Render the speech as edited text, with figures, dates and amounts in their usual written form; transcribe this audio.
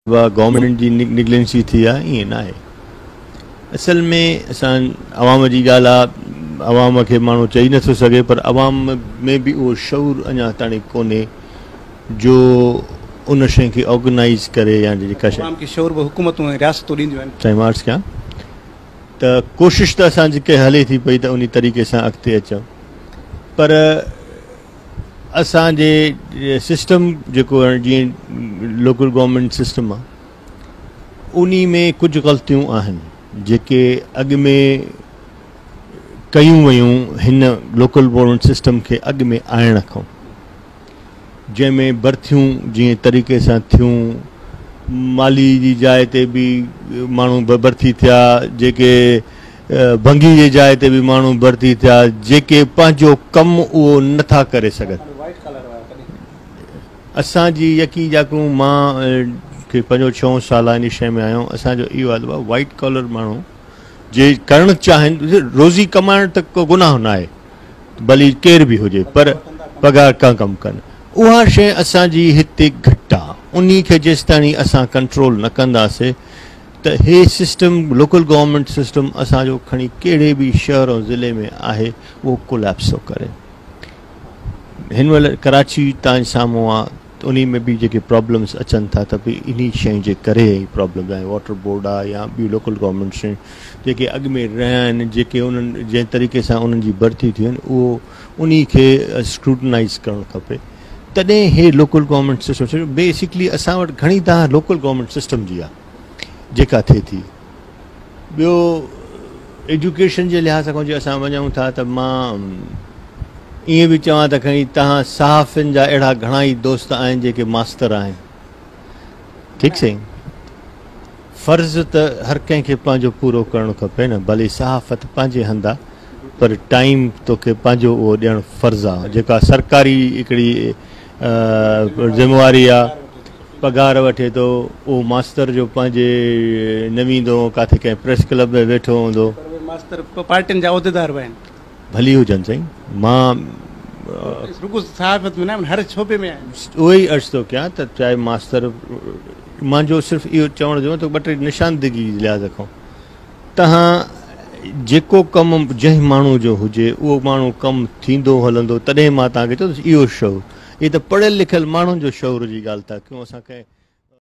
Government की निगलेंसी थी आहे ईअं न आहे। असल में असां अवाम जी ॻाल्हि आहे, अवाम खे माण्हू चई नथो सघे, पर अवाम में भी वो शऊर अञा ताणी कोन्हे जो उन शइ खे ऑर्गेनाइज़ करे या जेका शइ शऊर हुकूमतूं ऐं रियासतूं ॾींदियूं आहिनि। साईं मार्स कयां त कोशिशि त असां जेके हले थी पई त उन तरीक़े सां अॻिते अचूं, पर असांजे सिस्टम जेको जीअं लोकल गवर्नमेंट सिस्टम आहे उन में कुछ ग़लतियूं आहिनि जेके अॻु में कयूं वयूं हिन लोकल गवर्नमेंट सिस्टम खे अॻु में आणण खां, जंहिंमें भर्थियूं जीअं तरीक़े सां थियूं, माली जी जाइ ते भी माण्हू भर्ती थिया, जेके भंगी जी जाइ ते भी माण्हू भर्ती थिया, जेके पंहिंजो कमु उहो नथा करे सघनि। असांजी यकी जाकूं मां के 5-6 साल इन शइ में आहियूं, असांजो इहो हाल आहे वाइट कॉलर माण्हू जे करणु चाहिनि, रोज़ी कमाइण त को गुनाह न आहे, भली केर भी हुजे, पर पगार का कमु कनि, उहा शइ असांजी हिते घटि आहे। उन खे जेसिताईं असां कंट्रोल न कंदासीं त हे सिस्टम लोकल गवर्नमेंट सिस्टम असांजो खणी कहिड़े भी शहर ऐं ज़िले में आहे उहो कोलैप्स थो करे। हिन महिल कराची तव्हांजे साम्हूं आहे, उन में भी जेके प्रॉब्लम्स अचनि था त भई इन शइ जे करे प्रॉब्लम आहे, वाटर बोर्ड आहे या ॿियूं लोकल गवर्नमेंट शयूं जेके अॻु में रहिया आहिनि, जेके उन्हनि जंहिं तरीक़े सां उन्हनि जी भर्ती थियूं आहिनि उहो उन खे स्क्रूटनाइज़ करणु खपे, तॾहिं हे लोकल गवर्नमेंट सिस्टम। बेसिकली असां वटि घणी तव्हां लोकल गवर्नमेंट सिस्टम जी आहे जेका थिए थी। ॿियो एजुकेशन जे लिहाज़ सां जे असां वञूं था त मां ईअं भी चवां त खणी तव्हां सहाफ़ियुनि जा अहिड़ा घणा ई दोस्त आहिनि जेके मास्तर आहिनि, ठीकु साईं, फ़र्ज़ु त हर कंहिंखे पंहिंजो पूरो करणु खपे न, भले सहाफ़त पंहिंजे हंधि आहे, पर टाइम तोखे पंहिंजो उहो ॾियणु फ़र्ज़ु आहे, जेका सरकारी हिकिड़ी ज़िम्मेवारी आहे, पगार वठे थो, उहो मास्तर जो पंहिंजे न वेंदो, किथे कंहिं प्रेस क्लब में वेठो हूंदो, मास्तर पार्टियुनि जा उहिदेदार बि आहिनि, भली हुजनि साईं, मां सहाफ़त में न हर शोबे में उहो ई अर्ज़ु थो कयां त चाहे मास्तर, मुंहिंजो सिर्फ़ु इहो चवण जो त 2-3 निशानदेगी लिहाज़ खां तव्हां जेको कमु जंहिं माण्हू जो हुजे उहो माण्हू कमु थींदो हलंदो, तॾहिं मां तव्हांखे चयो इहो शऊर, इहे त पढ़ियल लिखियल माण्हुनि जो शऊर जी ॻाल्हि था कयूं, असां कंहिं